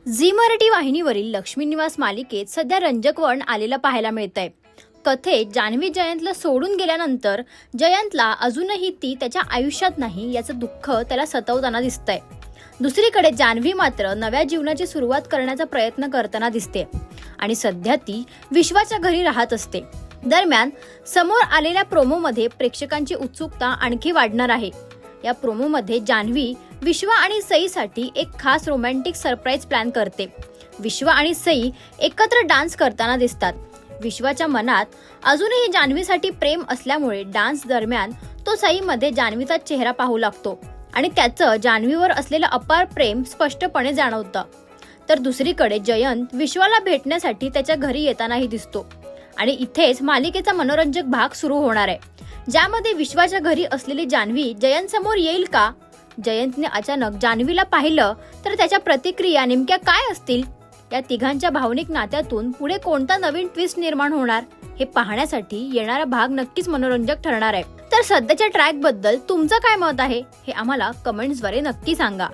Zee Marathi वाहिनीवरील लक्ष्मी निवास मालिकेत सध्या रंजक वळण आलेलं पाहायला मिळतंय। कथेत जान्हवी जयंतला सोडून गेल्यानंतर जयंतला अजूनही ती त्याच्या आयुष्यात नाही याचं दुःख त्याला सतावताना दिसतंय। दुसरीकडे जान्हवी मात्र नव्या जीवनाची सुरुवात करण्याचा प्रयत्न करताना दिसते आणि सध्या ती विश्वाच्या घरी राहत असते। दरम्यान समोर आलेल्या प्रोमोमध्ये प्रेक्षकांची उत्सुकता आणखी वाढणार आहे। या प्रोमोमध्ये जान्हवी विश्वा आणि सईसाठी एक खास रोमॅन्टिक सरप्राईज प्लॅन करते। विश्वा आणि सई एकत्र डान्स करताना दिसतात। विश्वाच्या मनात अजूनही जान्हवीसाठी प्रेम असल्यामुळे डान्स दरम्यान तो सईमध्ये जान्हवीचा चेहरा पाहू लागतो आणि त्याचं जान्हवीवर असलेलं अपार प्रेम स्पष्टपणे जाणवतं। तर दुसरीकडे जयंत विश्वाला भेटण्यासाठी त्याच्या घरी येतानाही दिसतो आणि इथेच मालिकेचा मनोरंजक भाग सुरू होणार आहे, ज्यामध्ये विश्वाच्या घरी असलेली जान्हवी जयंत समोर येईल का? जयंतने अचानक जान्हवीला पाहिलं तर त्याच्या प्रतिक्रिया नेमक्या काय असतील? या तिघांच्या भावनिक नात्यातून पुढे कोणता नवीन ट्विस्ट निर्माण होणार हे पाहण्यासाठी येणारा भाग नक्कीच मनोरंजक ठरणार आहे। तर सध्याच्या ट्रॅक बद्दल तुमचं काय मत आहे हे आम्हाला कमेंट्सद्वारे नक्की सांगा।